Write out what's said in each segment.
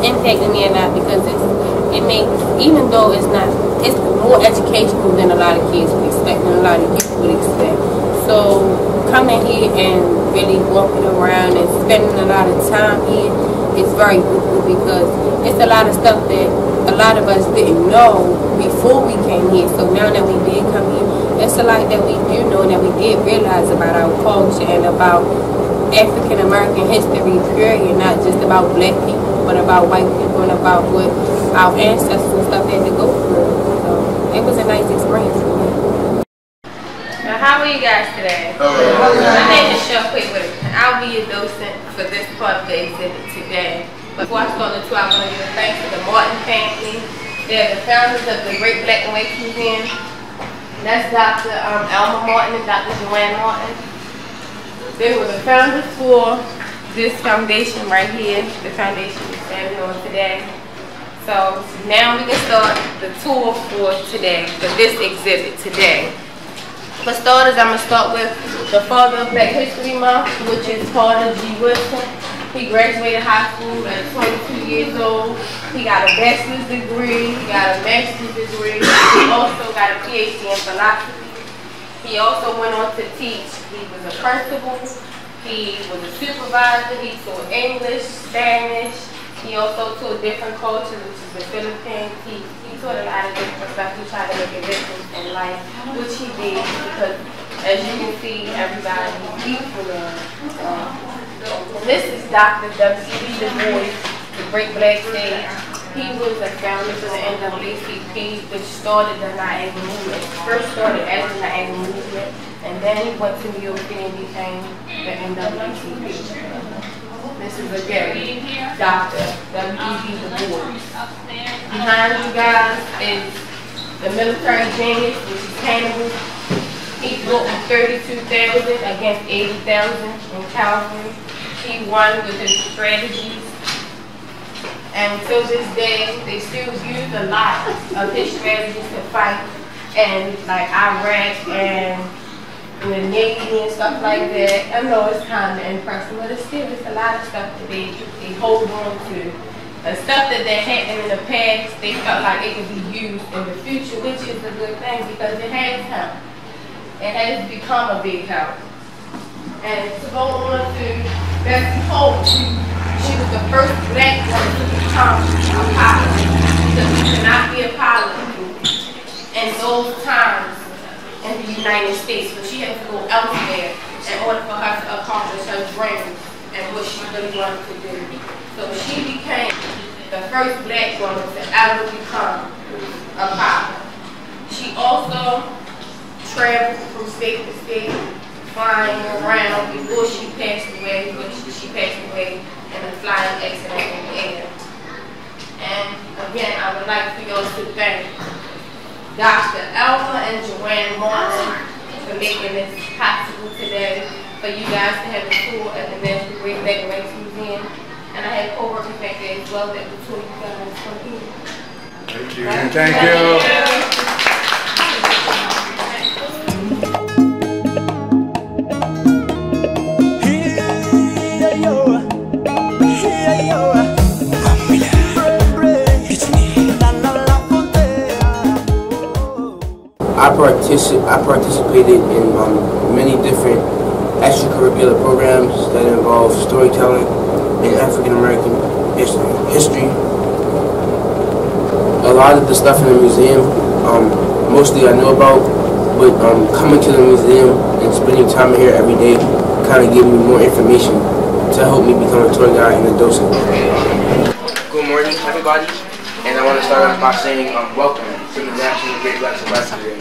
Impacted me a lot because it makes, even though it's more educational than a lot of kids would expect and a lot of youth would expect. So coming here and really walking around and spending a lot of time here is very good because it's a lot of stuff that a lot of us didn't know before we came here. So now that we did come here, it's a lot that we do know and that we did realize about our culture and about African American history, period, not just about black people, but about white people and about what our ancestors and stuff had to go through. So it was a nice experience for me. Now, how are you guys today? My name is Chef Quick with it. I'll be your docent for this part of the exhibit today. But before I start the tour, I want to give thanks to the Martin family. They're the founders of the Great Black and White Museum. And that's Dr. Elma Martin and Dr. Joanne Martin. They were the founders for this foundation right here, the foundation we're standing on today. So now we can start the tour for today, for this exhibit today. For starters, I'm going to start with the father of Black History Month, which is Carter G. Wilson. He graduated high school at 22 years old. He got a bachelor's degree, he got a master's degree. He also got a PhD in philosophy. He also went on to teach. He was a principal, he was a supervisor, he taught English, Spanish. He also taught different cultures, which is the Philippines. He taught a lot of different stuff. He tried to make a difference in life, which he did because, as you can see, everybody is equal. And this is Dr. W.E.B. Du Bois, the Great Black Sage. He was a founder for the NAACP, which started the Niagara movement. First started as the Niagara movement, and then he went to New York City and became the NAACP. This is again Dr. W.E.B. Du Bois. Behind you guys is the military genius, which is Hannibal. He fought 32,000 against 80,000 in Calvary. He won with his strategies. And until this day, they still use a lot of his strategies to fight in like Iraq and the Navy and stuff like that. I know it's kind of impressive, but it's still a lot of stuff that they hold on to. The stuff that happened in the past, they felt like it could be used in the future, which is a good thing because it has helped. It has become a big help. And to go on to Bessie Holt, she was the first black woman to become a pilot. Because you cannot be a pilot in those times in the United States, but she had to go elsewhere in order for her to accomplish her dreams and what she really wanted to do. So she became the first black woman to ever become a pilot. She also traveled from state to state, flying around before she passed away, which she passed away in a flying accident in the air. And again, I would like for y'all to thank Dr. Elma and Joanne Martin for making this possible today, for you guys to have a tour at the National Great Black and White Museum. And I have co-workers back there as well that will tour you guys from here. Thank you. Thank you. I participated in many different extracurricular programs that involve storytelling and African American history. A lot of the stuff in the museum, mostly I know about, but coming to the museum and spending time here every day kind of gave me more information to help me become a tour guide and a docent. Good morning. everybody, and I want to start off by saying welcome to the National Great Blacks of Life Today.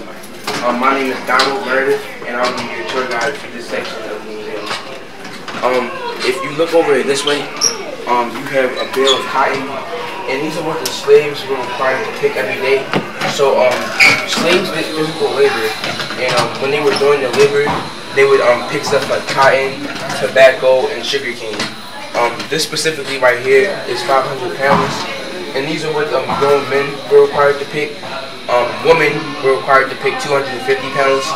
My name is Donald Meredith, and I'll be your tour guide for this section of the museum. If you look over it this way, you have a bale of cotton, and these are what the slaves were required to pick every day. So slaves did physical labor, and when they were doing the labor, they would pick stuff like cotton, tobacco, and sugar cane. This specifically right here is 500 pounds, and these are what grown men were required to pick. Women were required to pick 250 pounds,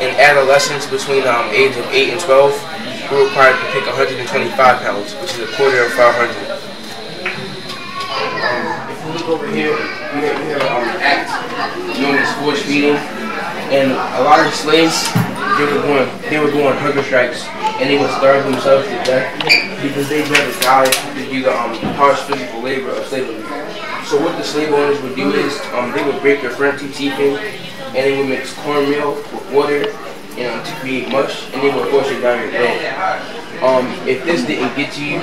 and adolescents between the age of 8 and 12 were required to pick 125 pounds, which is a quarter of 500. If you look over here, we have an act known as forced feeding, and a lot of slaves, they were going hunger strikes, and they would starve themselves to death because they'd rather die than do the harsh physical labor of slavery. So what the slave owners would do is they would break their front 2 teeth in, and they would mix cornmeal with water to create mush, and they would force it down your throat. If this didn't get to you,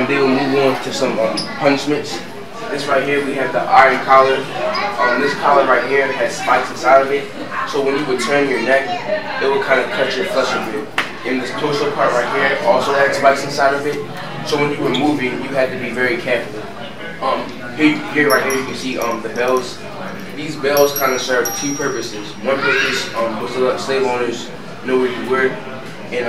they would move on to some punishments. This right here, we have the iron collar. This collar right here has spikes inside of it, so when you would turn your neck, it would kind of cut your flesh a bit. And this torso part right here also had spikes inside of it, so when you were moving, you had to be very careful. Here right here, you can see the bells. These bells kind of serve 2 purposes. One purpose was to let slave owners know where you were, and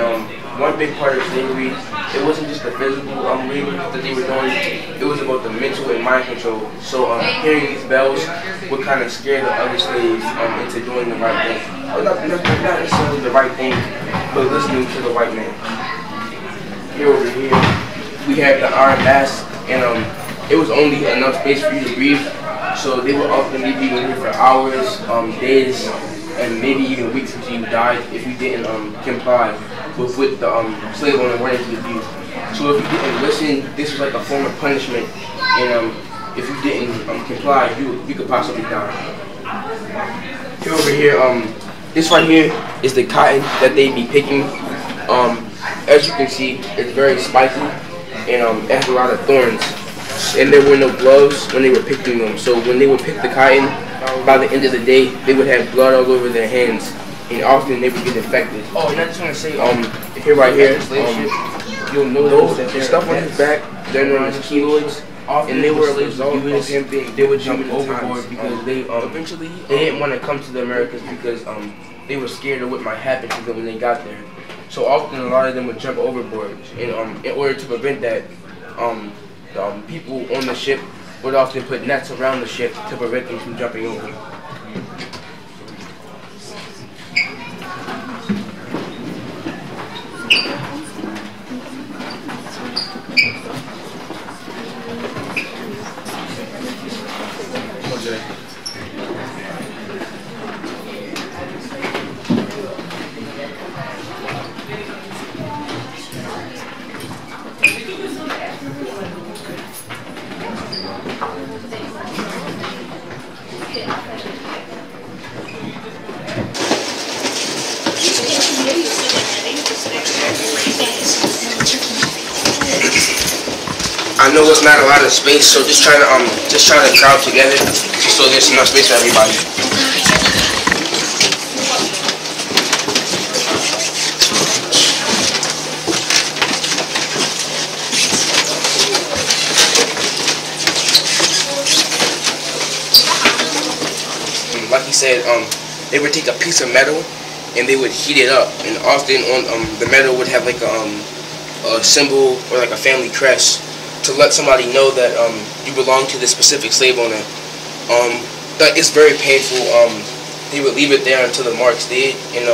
one big part of slavery, it wasn't just the physical labor that they were doing, it was about the mental and mind control. So hearing these bells would kind of scare the other slaves into doing the right thing. Well, not necessarily the right thing, but listening to the white man. Here over here, we have the iron mask, and it was only enough space for you to breathe, so they would often leave you in here for hours, days, and maybe even weeks until you died if you didn't comply with what the slave owner wanted you to do. So if you didn't listen, this was like a form of punishment, and if you didn't comply, you could possibly die. Here over here, this right here is the cotton that they'd be picking. As you can see, it's very spiky, and it has a lot of thorns. And there were no gloves when they were picking them, so when they would pick the cotton, by the end of the day, they would have blood all over their hands, and often they would get infected. Oh, and I just want to say, here right here, you'll notice that there's stuff on his back, they're known as keloids, and they were a result of him being, they would jump overboard because they eventually they didn't want to come to the Americas because they were scared of what might happen to them when they got there. So often a lot of them would jump overboard, and in order to prevent that, the people on the ship would often put nets around the ship to prevent them from jumping over. I know it's not a lot of space, so just try to crowd together just so there's enough space for everybody. Like he said, they would take a piece of metal and they would heat it up, and often on the metal would have like a symbol or like a family crest to let somebody know that you belong to this specific slave owner. That is very painful. They would leave it there until the marks did, and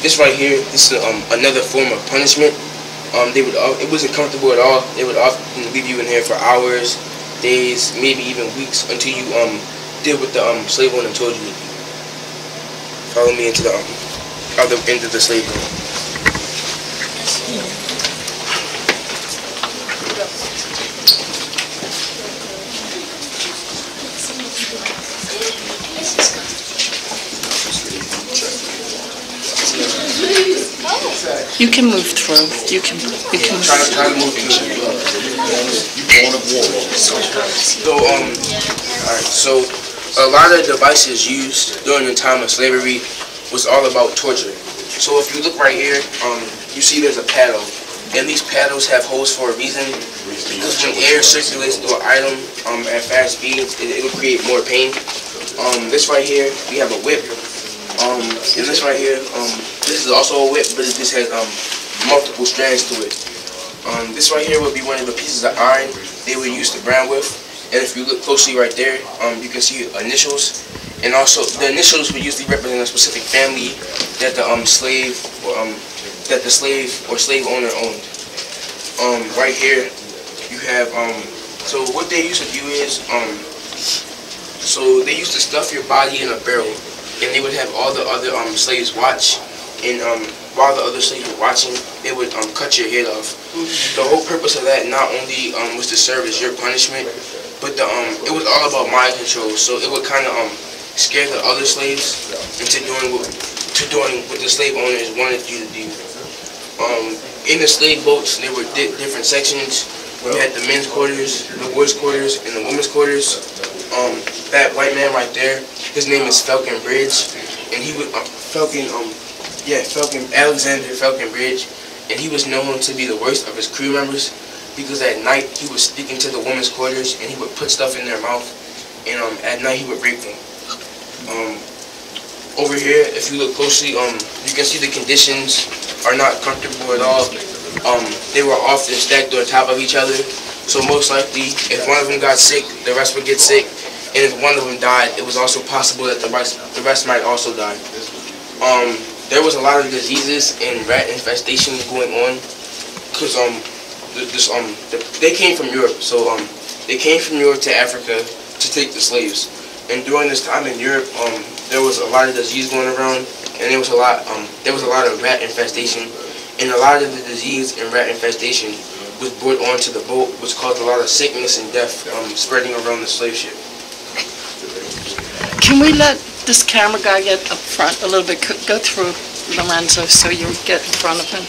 this right here, this is another form of punishment. It wasn't comfortable at all. They would often leave you in here for hours, days, maybe even weeks until you did what the slave owner told you to do. Follow me into the other end of the slave owner. You can move through. You can try to move through. Zone of war. So, alright, so a lot of devices used during the time of slavery was all about torture. So if you look right here, you see there's a paddle. And these paddles have holes for a reason, because when air circulates through an item at fast speeds, it'll create more pain. This right here, we have a whip. And this right here, this is also a whip, but it just has multiple strands to it. This right here would be one of the pieces of iron they would use to brand with. And if you look closely right there, you can see initials. And also, the initials would usually represent a specific family that the slave or slave owner owned. Right here, you have, so what they used to do is, so they used to stuff your body in a barrel, and they would have all the other slaves watch, and while the other slaves were watching, they would cut your head off. The whole purpose of that not only was to serve as your punishment, but it was all about mind control. So it would kind of scare the other slaves into doing what the slave owners wanted you to do. In the slave boats, there were different sections. You had the men's quarters, the boys' quarters, and the women's quarters. That white man right there, his name is Falcon Bridge, and he was Alexander Falcon Bridge, and he was known to be the worst of his crew members because at night he would sneak into the women's quarters and he would put stuff in their mouth, and at night he would rape them. Over here, if you look closely, you can see the conditions are not comfortable at all. They were often stacked on top of each other, so most likely, if one of them got sick, the rest would get sick, and if one of them died, it was also possible that the rest might also die. There was a lot of diseases and rat infestations going on, because they came from Europe, so they came from Europe to Africa to take the slaves, and during this time in Europe, there was a lot of disease going around, and there was a lot of rat infestation, and a lot of the disease and rat infestation was brought onto the boat, which caused a lot of sickness and death spreading around the slave ship. Can we let this camera guy get up front a little bit? Go through Lorenzo so you get in front of him.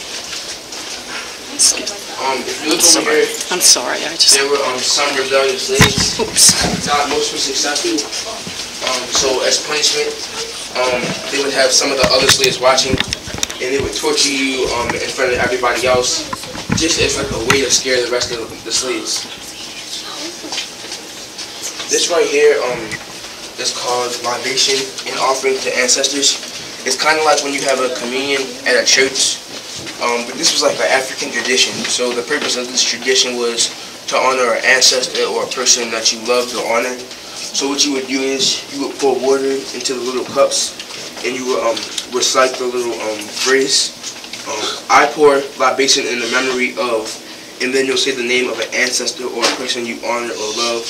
If you look over here, I'm sorry, there were some rebellious slaves. Oops. Not most were successful. So as punishment, they would have some of the other slaves watching, and they would torture you in front of everybody else, just as like a way to scare the rest of the slaves. This right here is called libation and offering to ancestors. It's kind of like when you have a communion at a church, but this was like an African tradition. So the purpose of this tradition was to honor an ancestor or a person that you love to honor. So what you would do is you would pour water into the little cups, and you would recite the little phrase. I pour libation in the memory of, and then you'll say the name of an ancestor or a person you honor or love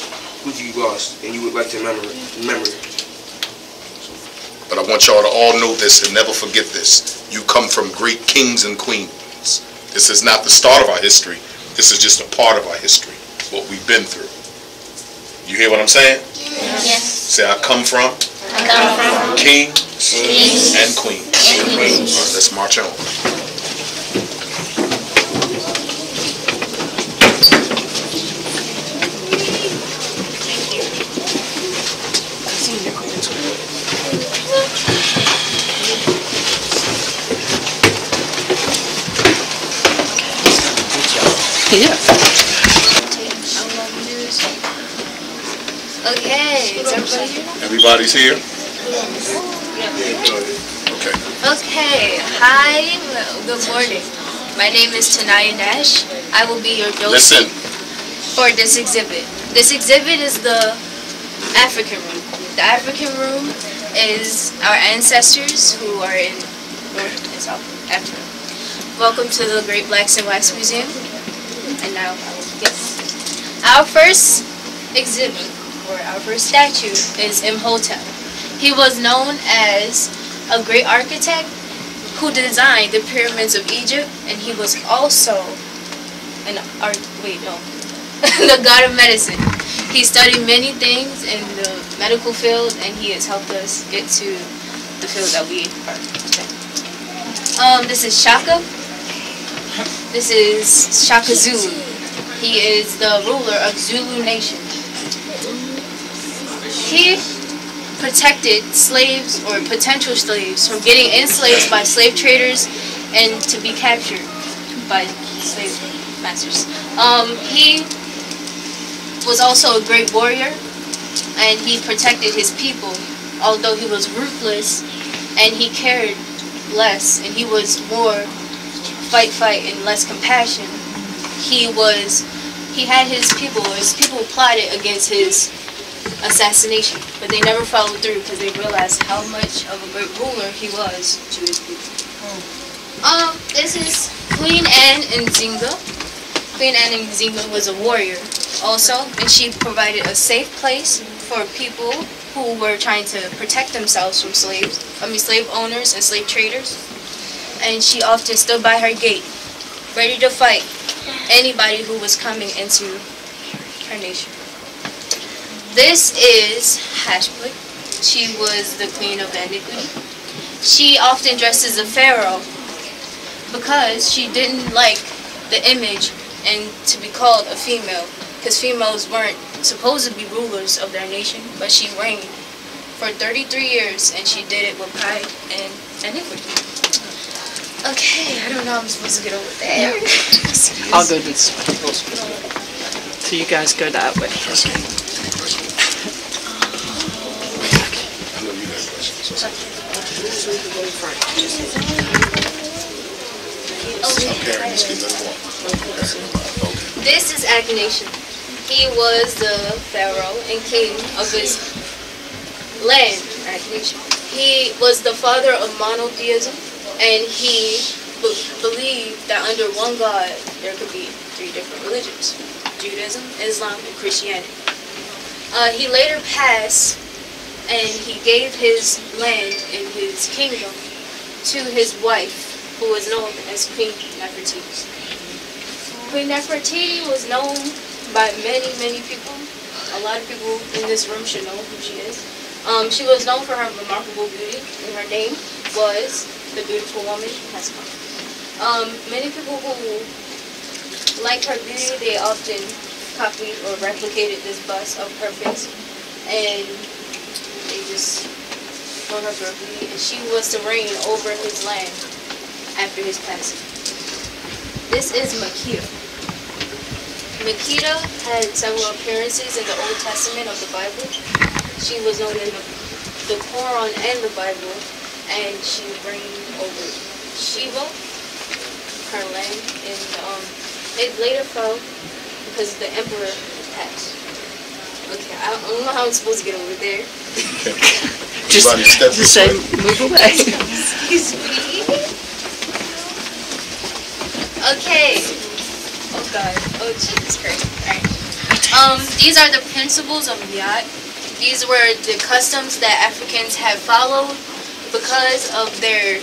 who you lost, and you would like to remember. But I want y'all to all know this and never forget this. You come from great kings and queens. This is not the start of our history. This is just a part of our history, what we've been through. You hear what I'm saying? Yes. Say, I come from kings and queens. All right, let's march on. Yeah. Okay, is everybody here? Everybody's here? Okay. Okay, hi, good morning. My name is Tanaya Nash. I will be your docent for this exhibit. This exhibit is the African room. The African room is our ancestors who are in North and South Africa. Welcome to the Great Blacks and Wax Museum. And now I will begin. Our first exhibit, or our first statue, is Imhotep. He was known as a great architect who designed the pyramids of Egypt, and he was also the god of medicine. He studied many things in the medical field, and he has helped us get to the field that we are today. This is Shaka. This is Shaka Zulu. He is the ruler of Zulu Nation. He protected slaves or potential slaves from getting enslaved by slave traders and to be captured by slave masters. He was also a great warrior, and he protected his people, although he was ruthless and he cared less and he was more fight and less compassion. He had his people plotted against his assassination, but they never followed through because they realized how much of a great ruler he was to his people. This is Queen Anne Nzinga. Queen Anne Nzinga was a warrior also, and she provided a safe place for people who were trying to protect themselves from slave owners and slave traders. And she often stood by her gate, ready to fight anybody who was coming into her nation. This is Hashput. She was the queen of iniquity. She often dressed as a pharaoh because she didn't like the image and to be called a female, because females weren't supposed to be rulers of their nation, but she reigned for 33 years and she did it with pride and iniquity. Okay, I don't know how I'm supposed to get over there. I'll go this way. So you guys go that way. This is Akhenaten. He was the pharaoh and king of his land, Akhenaten. He was the father of monotheism, and he believed that under one God there could be 3 different religions: Judaism, Islam, and Christianity. He later passed, and he gave his land and his kingdom to his wife, who was known as Queen Nefertiti. Queen Nefertiti was known by many people. A lot of people in this room should know who she is. She was known for her remarkable beauty, and her name was the beautiful woman has come. Many people who like her beauty, they often copied or replicated this bust of her face, and they just for her beauty, and she was to reign over his land after his passing. This is Makeda. Makeda had several appearances in the Old Testament of the Bible. She was known in the Quran and the Bible, and she reigned over Sheba, her land, and it later fell because the emperor passed. Okay, I don't know how I'm supposed to get over there. Just say move away. Excuse me. Okay. Oh God. Oh Jesus Christ. Alright. These are the principles of Yat. These were the customs that Africans had followed because of their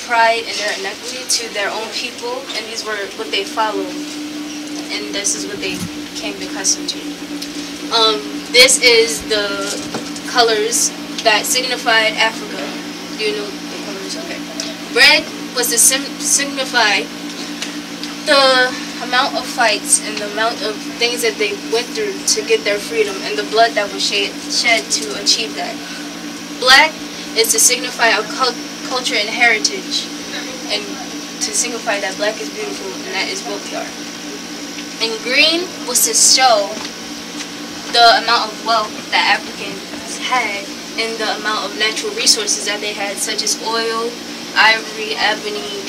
pride and their inequity to their own people, and these were what they followed, and this is what they became accustomed to. This is the colors that signified Africa. Do you know the colors? Okay. Red was to signify the amount of fights and the amount of things that they went through to get their freedom and the blood that was shed to achieve that. Black is to signify our culture and heritage, and to signify that black is beautiful and that is what we are. And green was to show the amount of wealth that Africans had and the amount of natural resources that they had, such as oil, ivory, ebony,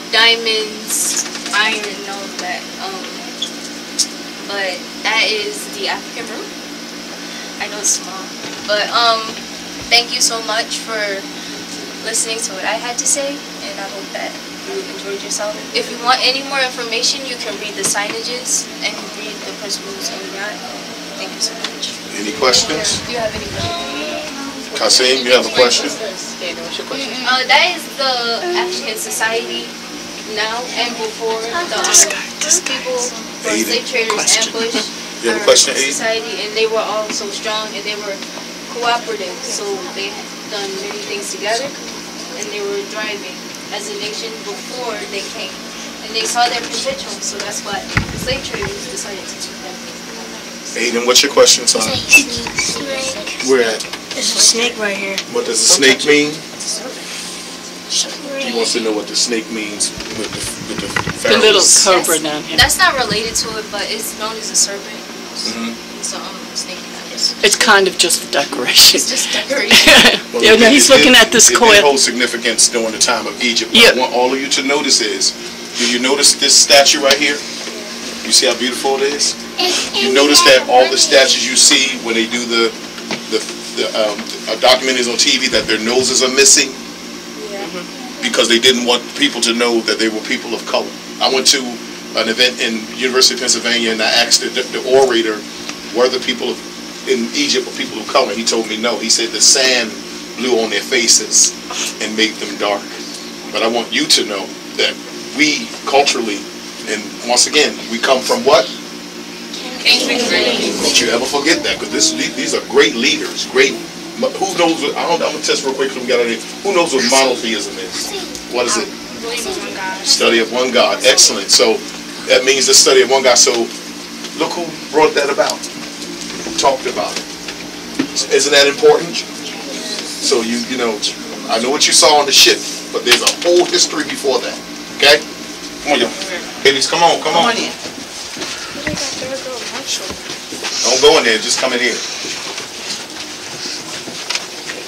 diamonds, iron, and all of that. But that is the African root. I know it's small, but thank you so much for listening to what I had to say, and I hope that you enjoyed yourself. If you want any more information, you can read the signages and read the principles of Yat. Thank you so much. Any questions? Do you have any questions? Kasim, you have a question? That is the African society now and before the people were slave traders ambushed You have a question, Aiden? society, and they were all so strong and they were cooperative, so they had done many things together and they were driving as a nation before they came. And they saw their potential, so that's why the slave traders decided to take them. Aiden, what's your question, son? Snake. Where at? There's a snake right here. What does a snake mean? He wants to know what the snake means with the The little pharaohs. cobra down here. That's not related to it, but it's known as a serpent. It's a snake, I guess. It's kind of just a decoration. It's just decoration. Well, Yeah, no, he's looking at this It coil. holds significance during the time of Egypt. What Yep. I want all of you to notice is, do you notice this statue right here? You see how beautiful it is? You notice that all the statues you see when they do the documentaries on TV, that their noses are missing? Because they didn't want people to know that they were people of color. I went to an event in University of Pennsylvania and I asked the orator, were the people in Egypt were people of color? He told me no. He said the sand blew on their faces and made them dark. But I want you to know that we culturally, and once again, we come from what? Don't you ever forget that, because these are great leaders, great. Who knows what, I'm going to test real quick so we got it. Who knows what monotheism is? What is it? Study of one God. Excellent. So that means the study of one God. So look who brought that about. Talked about it. Isn't that important? So you know, I know what you saw on the ship, but there's a whole history before that. Okay? Come on, y'all. Ladies, come on, come on. in. Don't go in there, just come in here.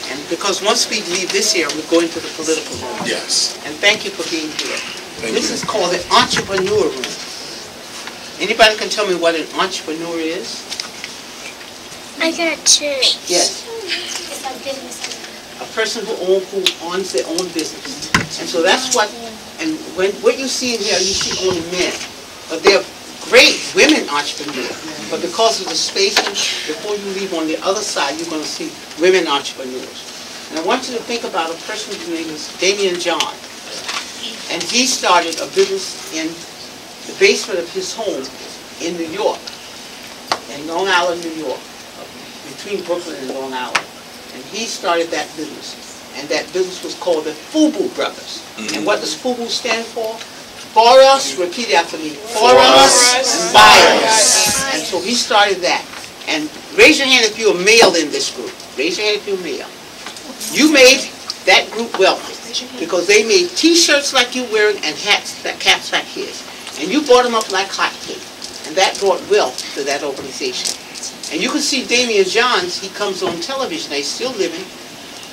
And because once we leave this here, we go into the political room. Yes. And thank you for being here. Thank This you. is called the entrepreneur room. Anybody can tell me what an entrepreneur is? I got two. Yes. It's a business. A person who owns their own business. And so that's what, and what you see in here, you see only men. But they're great women entrepreneurs. But because of the spacing, before you leave on the other side, you're going to see women entrepreneurs. And I want you to think about a person whose name is Damien John. And he started a business in the basement of his home in New York, in Long Island, New York, between Brooklyn and Long Island. And he started that business. And that business was called the FUBU Brothers. And what does FUBU stand for? For us, repeat after me. For us and by us. And so he started that. And raise your hand if you're a male in this group. Raise your hand if you're a male. You made that group wealthy because they made T-shirts like you're wearing and hats, caps like his. And you bought them up like hotcakes. And that brought wealth to that organization. And you can see Damien Johns, he comes on television. He's still living,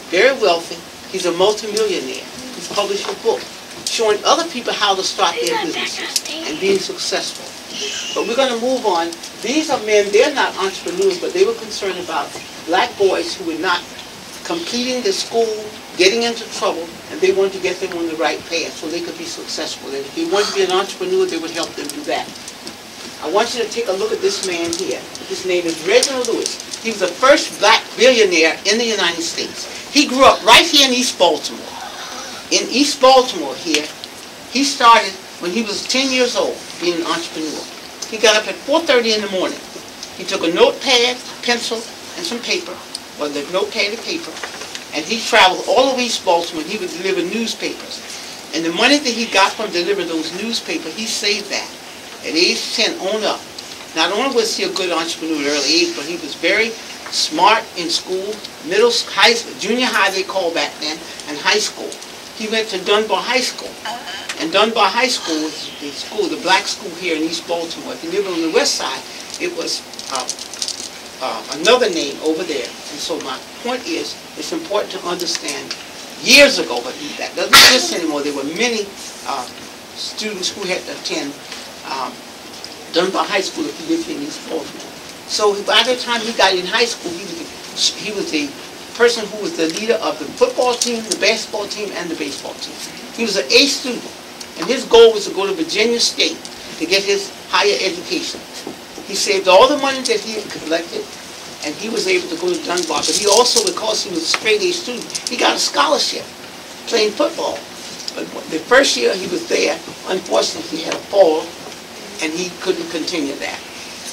very wealthy. He's a multimillionaire. He's published a book showing other people how to start their businesses and being successful. But we're going to move on. These are men, they're not entrepreneurs, but they were concerned about black boys who were not completing the school, getting into trouble, and they wanted to get them on the right path so they could be successful. And if they wanted to be an entrepreneur, they would help them do that. I want you to take a look at this man here. His name is Reginald Lewis. He was the first black billionaire in the United States. He grew up right here in East Baltimore. In East Baltimore here, he started when he was 10 years old, being an entrepreneur. He got up at 4:30 in the morning. He took a notepad, pencil, and some paper, or the notepad and paper, and he traveled all over East Baltimore. He would deliver newspapers. And the money that he got from delivering those newspapers, he saved that. At age 10 on up. Not only was he a good entrepreneur at an early age, but he was very smart in school, middle, high, junior high they called back then, and high school. He went to Dunbar High School. And Dunbar High School was the school, the black school here in East Baltimore. If you live on the west side, it was another name over there. And so my point is, it's important to understand, years ago, but that doesn't exist anymore, there were many students who had to attend Dunbar High School if you lived in East Baltimore. So by the time he got in high school, he was the person who was the leader of the football team, the basketball team, and the baseball team. He was an A student, and his goal was to go to Virginia State to get his higher education. He saved all the money that he had collected, and he was able to go to Dunbar. But he also, because he was a straight A student, he got a scholarship playing football. But the first year he was there, unfortunately, he had a fall, and he couldn't continue that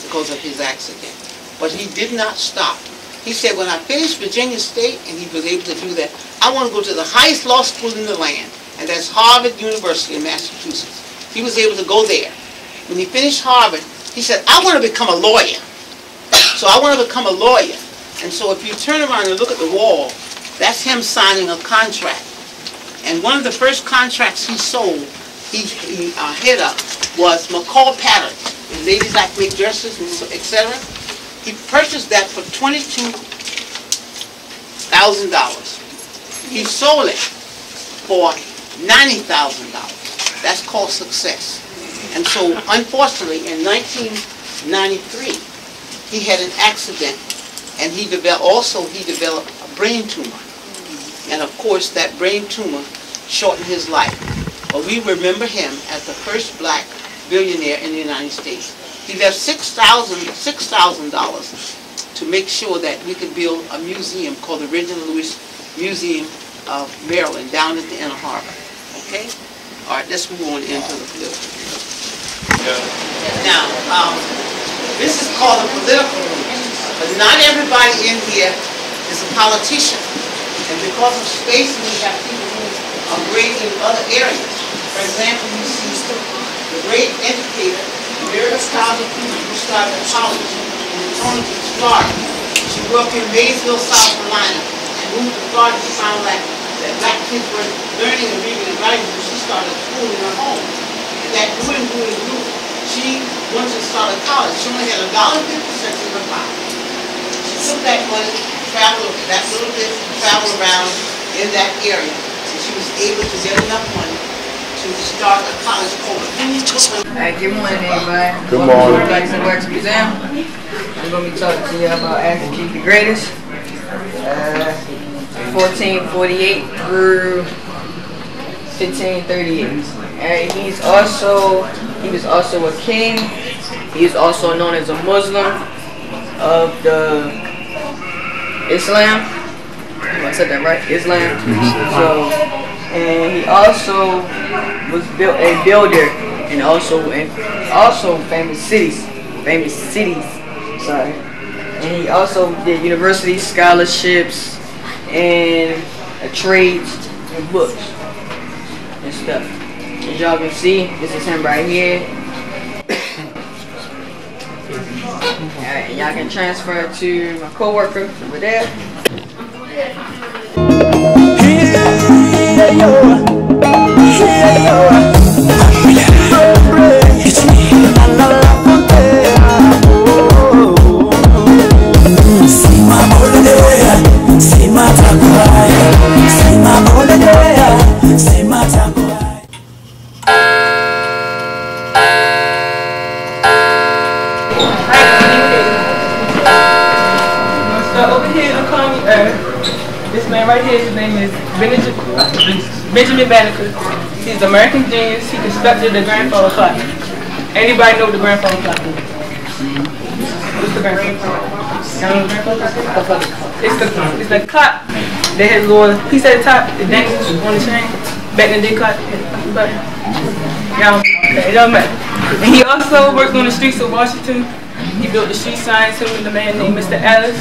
because of his accident. But he did not stop. He said, when I finished Virginia State, and he was able to do that, I want to go to the highest law school in the land, and that's Harvard University in Massachusetts. He was able to go there. When he finished Harvard, he said, I want to become a lawyer. So I want to become a lawyer. And so if you turn around and look at the wall, that's him signing a contract. And one of the first contracts he sold, he hit up, was McCall Pattern. And ladies like make dresses, etc. He purchased that for $22,000. He sold it for $90,000. That's called success. And so, unfortunately, in 1993, he had an accident, and he developed a brain tumor. And of course, that brain tumor shortened his life. But we remember him as the first black billionaire in the United States. He left $6,000 to make sure that we could build a museum called the Reginald Lewis Museum of Maryland down at the Inner Harbor. Okay? All right, let's move on into the political. Now, this is called a political room, but not everybody in here is a politician. And because of space, we have people who are great in other areas. For example, you see the great educator, Mary Cosby, who started a college in Torrington, Florida. She grew up in Maysville, South Carolina, and moved to Florida. She found that black kids were learning and reading and writing, so she started school in her home. And that grew, she wanted to start a college. She only had $1.50 in her pocket. She took that money, traveled that little bit, traveled around in that area, and she was able to get enough money to start a college called Good morning, everybody. Good morning. Welcome to the Wax Museum. I'm going to be talking to you about Ashley the Greatest, 1448 through 1538. And he was also a king. He is also known as a Muslim of the Islam. I said that right? Islam. So, and he also was a builder, and also famous cities. Sorry. And he also did university scholarships and trades and books and stuff. As y'all can see, this is him right here. Alright, and y'all can transfer to my co-worker over there. It's me, over here in Colony Earth, this man right here, his name is Benjamin Banneker. He's an American genius. He constructed the grandfather clock. Anybody know what the grandfather clock is? What's the grandfather clock? You know what the grandfather clock is? It's the clock that has a little piece at the top, the dangles on the chain. Back in the day clock. It don't matter. And he also worked on the streets of Washington. He built the street signs, him and a man named Mr. Ellis.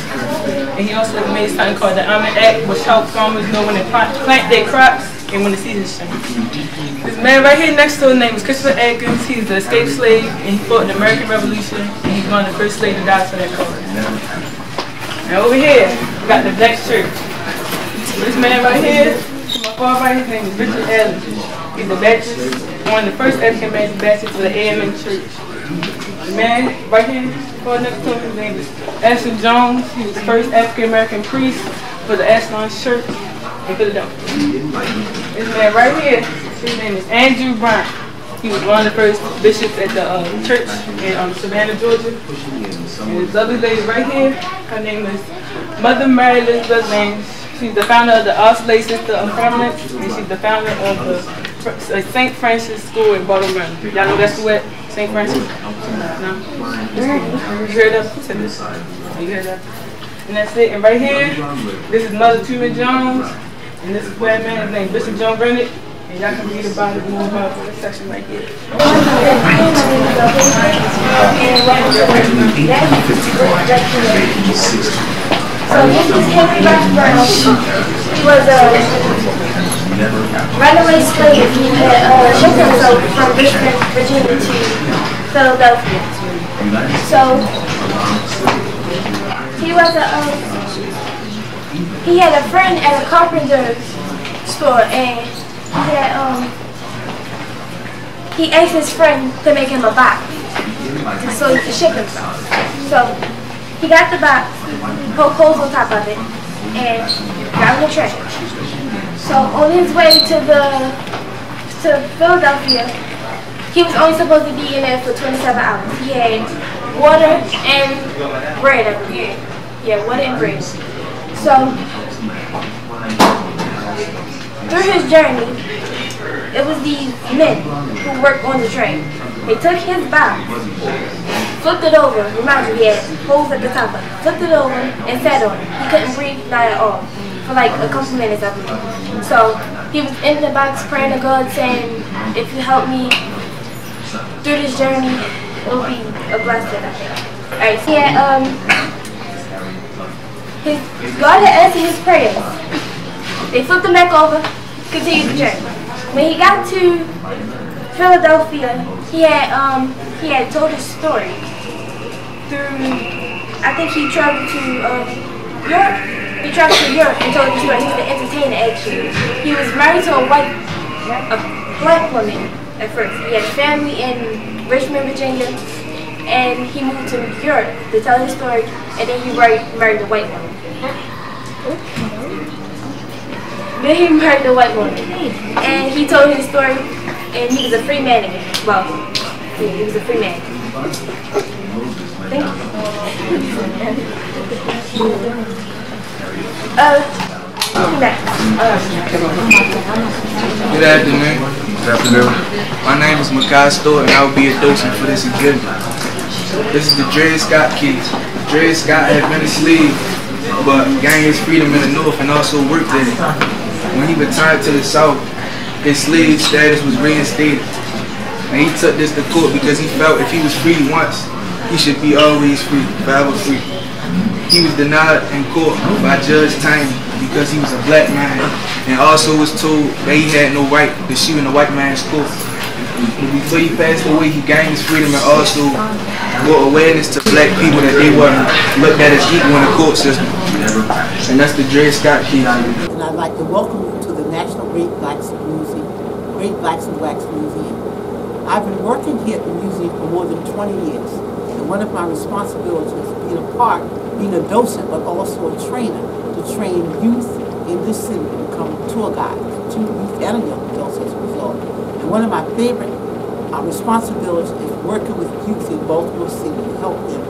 And he also made something called the Almond Act, which helped farmers know when they plant their crops and when the seasons change. This man right here next to his name is Christopher Atkins. He's an escaped slave, and he fought in the American Revolution, and he's one of the first slaves to die for that cause. And over here, we got the Black Church. This man right here, my far right, his name is Richard Allen. He's a Baptist, one of the first African-American Baptists for the AMN Church. The man right here, far next to him, his name is Ashton Jones. He was the first African-American priest for the Ashland Church in Philadelphia. This man right here, his name is Andrew Bryant. He was one of the first bishops at the church in Savannah, Georgia. And this other lady right here, her name is Mother Mary Elizabeth Lane. She's the founder of the All Slave Sister of Providence, and she's the founder of the St. Francis School in Baltimore. Y'all know that school at St. Francis? No? You heard of it? You heard of it? And that's it. And right here, this is Mother Tuma Jones, and this is Black man, his name is Bishop John Bennett. And y'all can read about it more about this section right here. So this is Henry Brown. He was a runaway slave that shipped himself from Richmond, Virginia to Philadelphia. So he had a friend at a carpenter store, and he asked his friend to make him a box so he could ship himself. So he got the box, put holes on top of it, and got on the train. So on his way to Philadelphia, he was only supposed to be in there for 27 hours. He had water and bread, I believe. Yeah, water and bread. So through his journey, it was these men who worked on the train. They took his box, flipped it over, remind you, he had holes at the top of it, flipped it over and sat on it. He couldn't breathe, not at all, for like a couple minutes, I believe. So he was in the box praying to God, saying, if you help me through this journey, it will be a blessing, I think. Alright, so God had answered his prayers. They flipped him back over, continued the journey. When he got to Philadelphia, he had told his story through, I think he traveled to Europe. He traveled to Europe and told his story. He was an entertainer, actually. He was married to a black woman at first. He had family in Richmond, Virginia, and he moved to Europe to tell his story, and then he married a white woman. Then he married a white woman, and he told his story, and he was a free man again. Well, he was a free man. Thank you. Good afternoon. Good afternoon. My name is Makai Stewart, and I will be a docent for this exhibit. This is the Dred Scott case. Dred Scott had been a slave, but gained his freedom in the North and also worked in it. When he returned to the South, his slave status was reinstated. And he took this to court because he felt if he was free once, he should be always free, forever free. He was denied in court by Judge Tiny because he was a black man, and also was told that he had no right to shoot in the white man's court. Before he passed away, he gained his freedom and also brought awareness to black people that they weren't looked at as equal in the court system. And that's the Dred Scott case. And I'd like to welcome you to the National Great Blacks Museum, Great Blacks and Blacks Museum. I've been working here at the museum for more than 20 years, and one of my responsibilities is being a docent, but also a trainer to train youth in this city to become tour guides, to youth and young adults as a result. And one of my favorite responsibilities is working with youth in Baltimore City to help them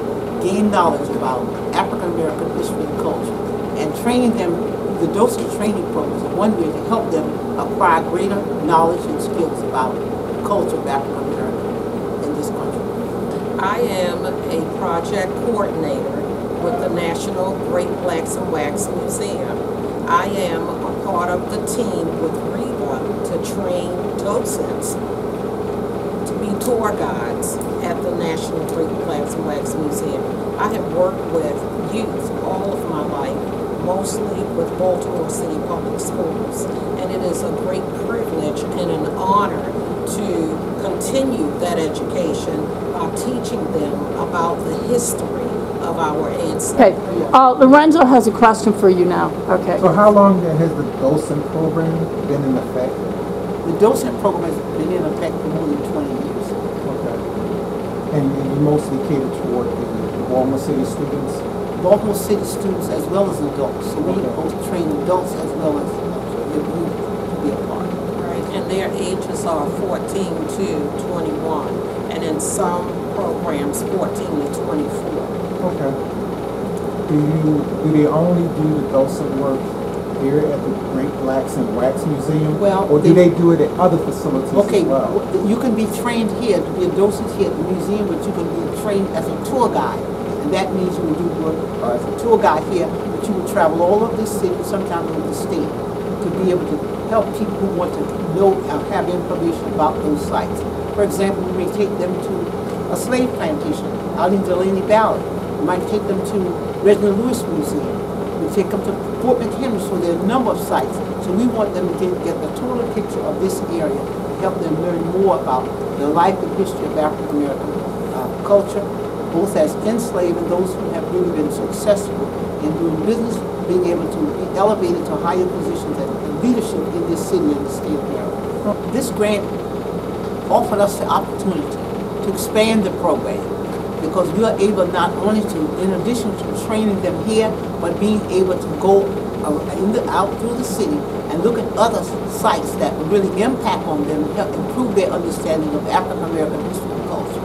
gain knowledge about African American history and culture, and training them through the docent training programs is one way to help them acquire greater knowledge and skills about the culture of African America in this country. I am a project coordinator with the National Great Blacks and Wax Museum. I am a part of the team with REVA to train docents to be tour guides at the National Great Blacks and Wax Museum. I have worked with youth all of my life, mostly with Baltimore City Public Schools, and it is a great privilege and an honor to continue that education by teaching them about the history of our ancestors. Okay, Lorenzo has a question for you now. Okay. So how long then has the docent program been in effect? The docent program has been in effect for more than 20 years. Okay. And you mostly cater toward the Baltimore City students? Baltimore City students as well as adults. So we both train adults as well as youth to be a part. Right, and their ages are 14 to 21, and in some programs 14 to 24. Okay. Do they only do the docent work here at the Great Blacks and Wax Museum? Well, or do they do it at other facilities as well? You can be trained here to be a docent here at the museum, but you can be trained as a tour guide. And that means you will do work as a tour guide here, but you will travel all over the city, sometimes over the state, to be able to help people who want to know and have information about those sites. For example, we may take them to a slave plantation out in Delaney Valley. We might take them to Reginald Lewis Museum. We take them to Fort McHenry, so there are a number of sites So we want them to get the total picture of this area, help them learn more about the life and history of African American culture, both as enslaved and those who have really been successful in doing business, being able to be elevated to higher positions and leadership in this city and the state of Maryland. This grant offered us the opportunity to expand the program, because we are able not only to, in addition to training them here, but being able to go out through the city and look at other sites that will really impact on them and help improve their understanding of African American history and culture.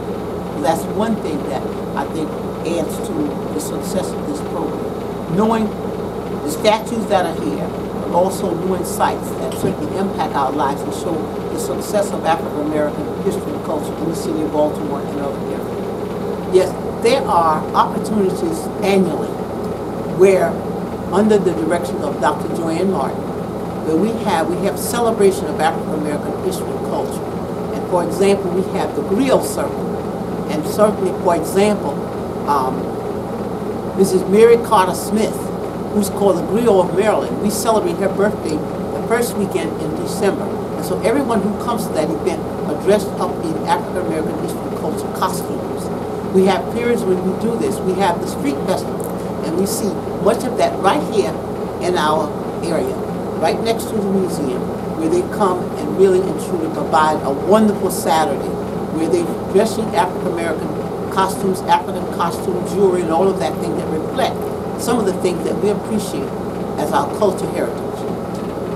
So that's one thing that I think adds to the success of this program. Knowing the statues that are here, but also knowing sites that certainly impact our lives and show the success of African American history and culture in the city of Baltimore and other areas. Yes, there are opportunities annually where, under the direction of Dr. Joanne Martin, where we have celebration of African American history and culture. And for example, we have the Griot Circle. And certainly, for example, Mrs. Mary Carter Smith, who's called the Griot of Maryland, we celebrate her birthday the first weekend in December. And so everyone who comes to that event are dressed up in African American history and culture costumes. We have periods when we do this. We have the street festival, and we see much of that right here in our area, right next to the museum, where they come and really and truly provide a wonderful Saturday, where they dress in African American costumes, African costume, jewelry, and all of that thing that reflect some of the things that we appreciate as our culture heritage.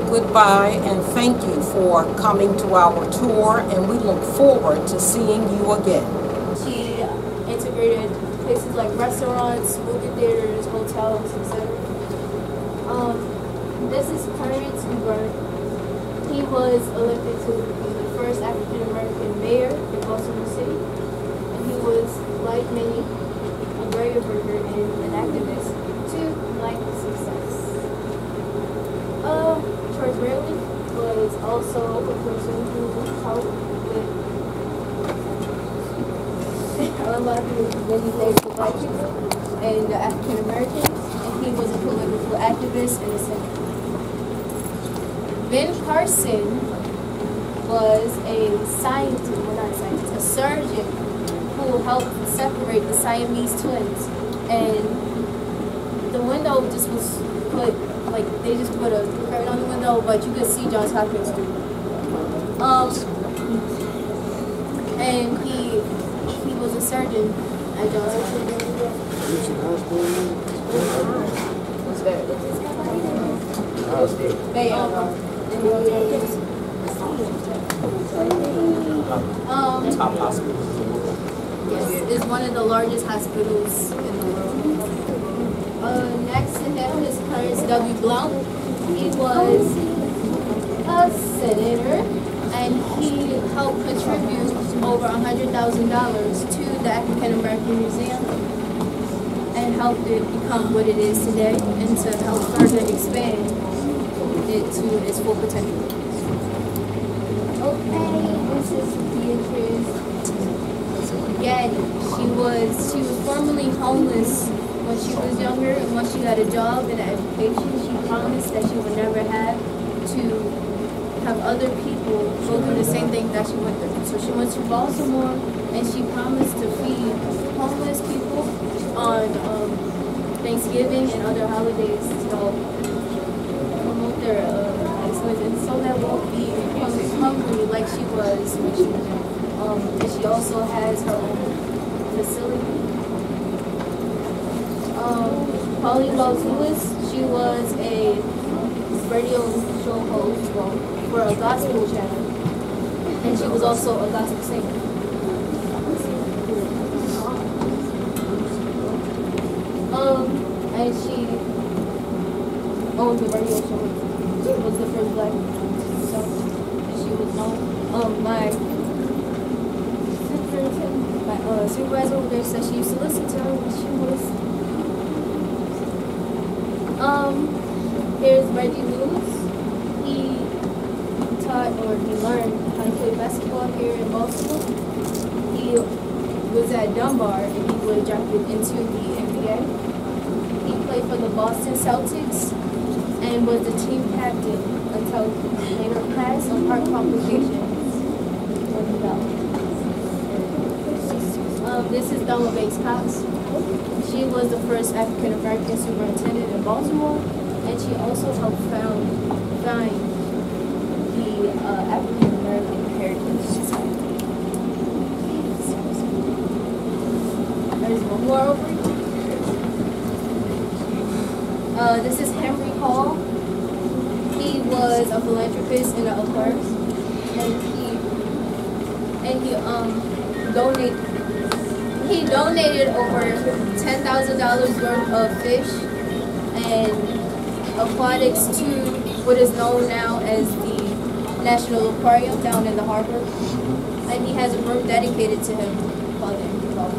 Goodbye, and thank you for coming to our tour, and we look forward to seeing you again. She integrated places like restaurants, movie theaters, hotels, etc. This is Clarence Hubert. He was elected to be the first African American mayor in Baltimore City, and he was, like many, a great worker and an activist to like success. George Rayleigh was also a person who helped with a lot of many things for Black people and African Americans, and he was a political activist in the Senate. Ben Carson was a scientist, well not a scientist, a surgeon who helped separate the Siamese twins, and the window just was put, like they just put a curtain on the window, but you could see Johns Hopkins too. And he was a surgeon at Johns Hopkins. What's that? Top hospitals. Yes, it's one of the largest hospitals in the world. Next to him is Clarence W. Blount. He was a senator, and he helped contribute over $100,000 to the African American Museum and helped it become what it is today, and to help further expand it to its full potential. Okay, this is Beatrice Gaddy. She was formerly homeless when she was younger, and once she got a job and an education, she promised that she would never have to have other people go through the same thing that she went through. So she went to Baltimore, and she promised to feed homeless people on Thanksgiving and other holidays to promote their excellence, and so that won't be hungry like she was when she was young. And she also has her own facility. Polly Wells Lewis, she was a radio show host for a gospel channel, and she was also a gospel singer. And she owned the radio show. She was the first Black, so she was known. My supervisor over there said she used to listen to her when she was. Here's Reggie Lewis. He taught, or he learned how to play basketball here in Baltimore. He was at Dunbar, and he was drafted into the NBA. He played for the Boston Celtics and was the team captain until later passed on heart complications. This is Thelma Bates Cox. She was the first African American superintendent in Baltimore, and she also helped found the African American Heritage Society. There's one more over here. This is Henry Hall. He was a philanthropist in the Aquarius, and he donated over $10,000 worth of fish and aquatics to what is known now as the National Aquarium down in the harbor, and he has a room dedicated to him called the Henry Hall.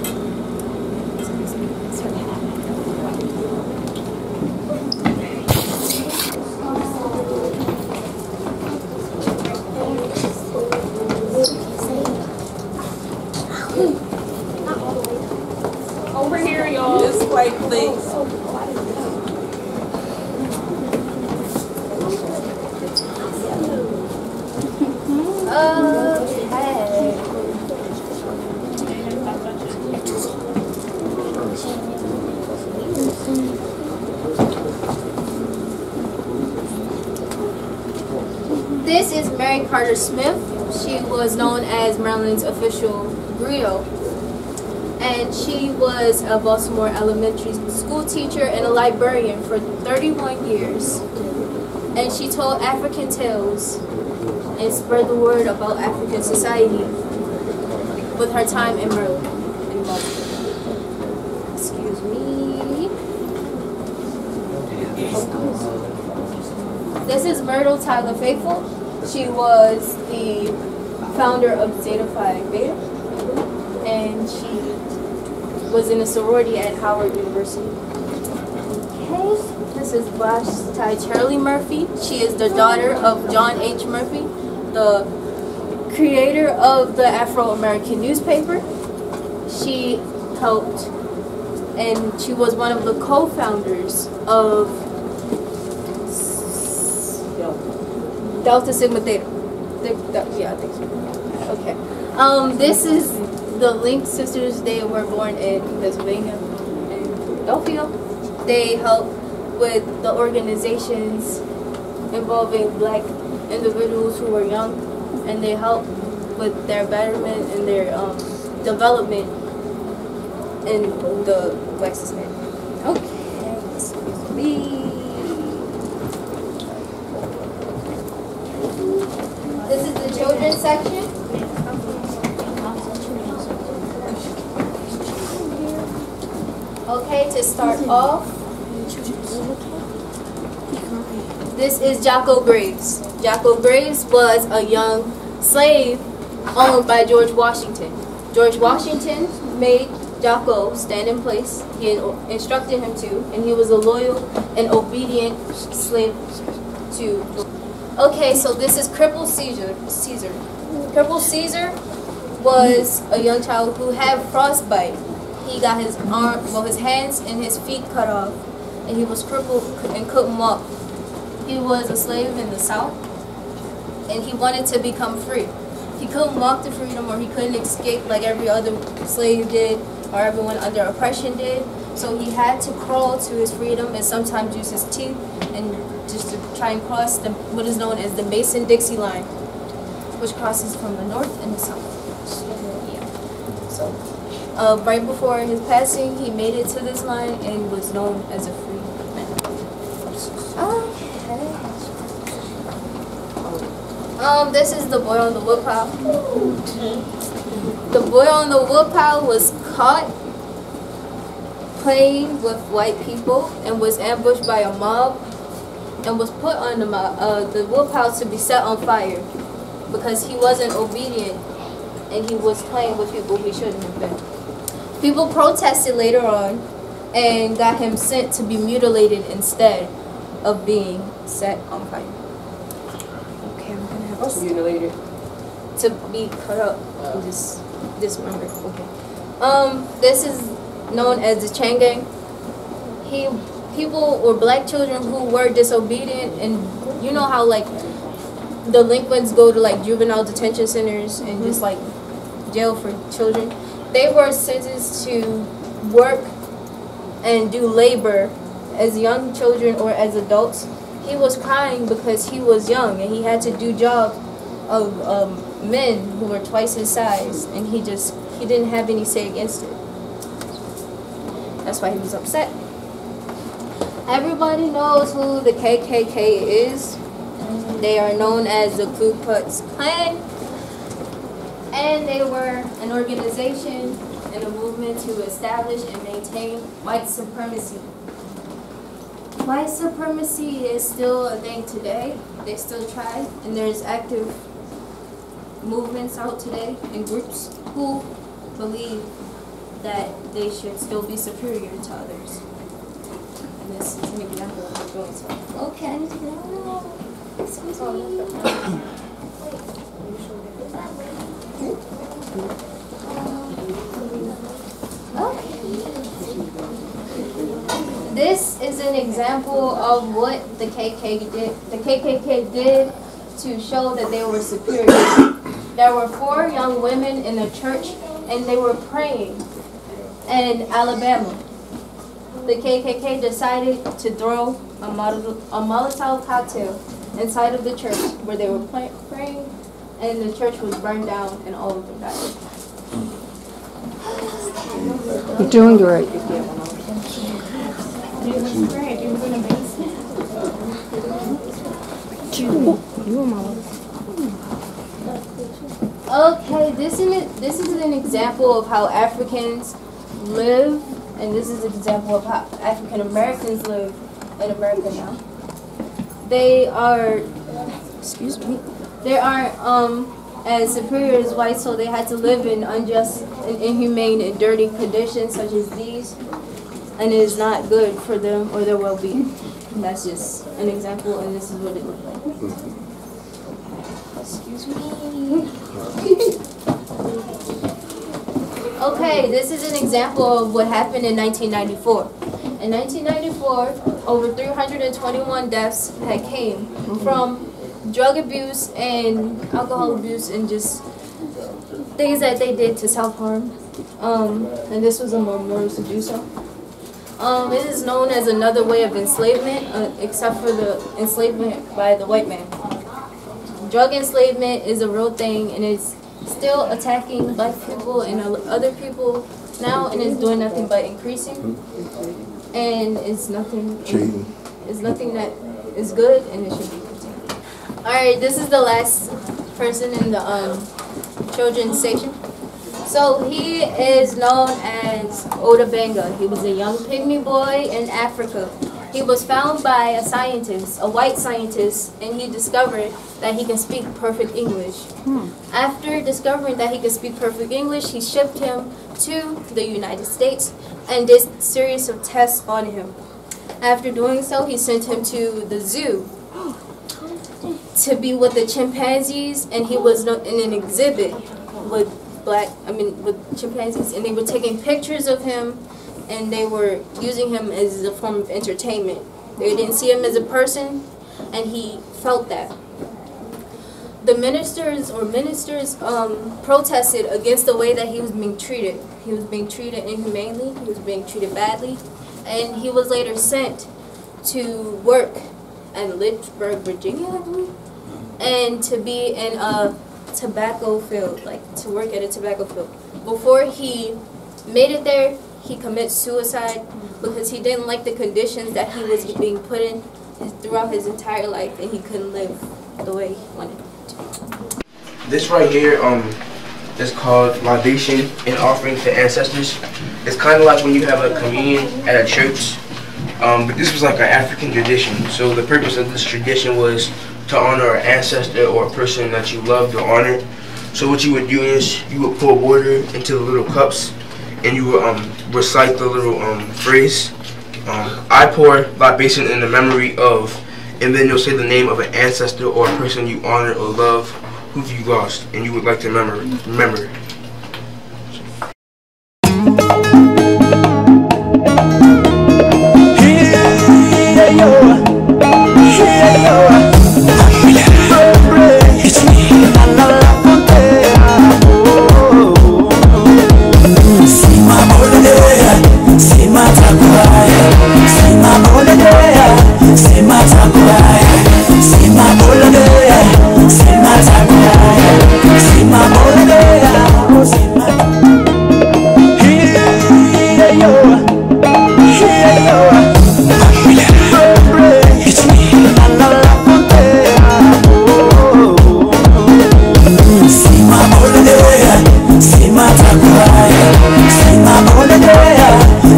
Over here, y'all. This way, please. This is Mary Carter Smith. She was known as Maryland's official griot, and she was a Baltimore elementary school teacher and a librarian for 31 years. And she told African tales and spread the word about African society with her time in Maryland, in Baltimore. Excuse me. This is Myrtle Tyler Faithful. She was the founder of Zeta Phi Beta, and she was in a sorority at Howard University. Okay, this is Vashti Charlie Murphy. She is the daughter of John H. Murphy, the creator of the Afro-American newspaper. She helped, and she was one of the co-founders of Delta Sigma Theta. Yeah, I think so. Okay. This is the Link sisters. They were born in Pennsylvania and Philadelphia. They help with the organizations involving black individuals who were young, and they help with their betterment and their development in the black society. Okay, excuse me. This is the children's section. Okay, to start off, this is Jocko Graves. Jocko Graves was a young slave owned by George Washington. George Washington made Jocko stand in place. He instructed him to, and he was a loyal and obedient slave to. Okay, so this is Crippled Caesar. Crippled Caesar was a young child who had frostbite. He got his hands and his feet cut off, and he was crippled and couldn't walk. He was a slave in the South, and he wanted to become free. He couldn't walk to freedom, or he couldn't escape like every other slave did, or everyone under oppression did. So he had to crawl to his freedom, and sometimes use his teeth and just to try and cross what is known as the Mason-Dixie line, which crosses from the north and the south. Yeah. So right before his passing, he made it to this line and was known as a free man. Okay. This is the boy on the woodpile. The boy on the woodpile was caught playing with white people and was ambushed by a mob and was put on the woodpile to be set on fire because he wasn't obedient and he was playing with people he shouldn't have been. People protested later on and got him sent to be mutilated instead of being set on fire. Okay, I'm gonna have to mutilated to be cut up and just dismembered. Okay. This is known as the Chain Gang. people or black children who were disobedient, and you know how like delinquents go to like juvenile detention centers and just like jail for children. They were sentenced to work and do labor as young children or as adults. He was crying because he was young and he had to do jobs of men who were twice his size, and he didn't have any say against it. That's why he was upset. Everybody knows who the KKK is. They are known as the Ku Klux Klan, and they were an organization and a movement to establish and maintain white supremacy. White supremacy is still a thing today. They still try, and there's active movements out today and groups who believe that they should still be superior to others. And this is an example of doing so. Okay, no. Excuse me. This is an example of what the KKK did to show that they were superior. There were 4 young women in a church, and they were praying in Alabama. The KKK decided to throw a Molotov cocktail inside of the church where they were praying, and the church was burned down, and all of them died. You're doing great. Okay, this is an example of how Africans live, and this is an example of how African Americans live in America now. They are, excuse me, they aren't as superior as white, so they had to live in unjust and inhumane and dirty conditions such as these, and it is not good for them or their well-being. And that's just an example, and this is what it looked like. Excuse me. Okay, this is an example of what happened in 1994. In 1994, over 321 deaths had came from drug abuse and alcohol abuse and just things that they did to self-harm. And this was a memorial to do so. It is known as another way of enslavement, except for the enslavement by the white man. Drug enslavement is a real thing, and it's still attacking black people and other people now, and it's doing nothing but increasing. And it's nothing that is good, and it should be continued. Alright, this is the last person in the children's section. So he is known as Oda Benga. He was a young pygmy boy in Africa. He was found by a scientist, a white scientist, and he discovered that he can speak perfect English. After discovering that he could speak perfect English, he shipped him to the United States and did a series of tests on him. After doing so, he sent him to the zoo to be with the chimpanzees, and he was in an exhibit with with chimpanzees, and they were taking pictures of him, and they were using him as a form of entertainment. They didn't see him as a person, and he felt that. The ministers protested against the way that he was being treated. He was being treated inhumanely, he was being treated badly, and he was later sent to work in Lynchburg, Virginia, I believe, and to be in a tobacco field, to work at a tobacco field. Before he made it there, he committed suicide because he didn't like the conditions that he was being put in throughout his entire life, and he couldn't live the way he wanted to. This right here is called libation and offering to ancestors. It's kind of like when you have a communion at a church, but this was like an African tradition. So the purpose of this tradition was to honor an ancestor or a person that you loved or honored. So what you would do is you would pour water into the little cups, and you would recite the little phrase, I pour libation in the memory of, and then you'll say the name of an ancestor or a person you honor or love who you lost and you would like to remember. Here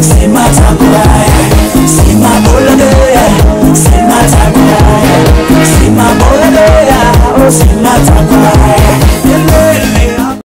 Say my top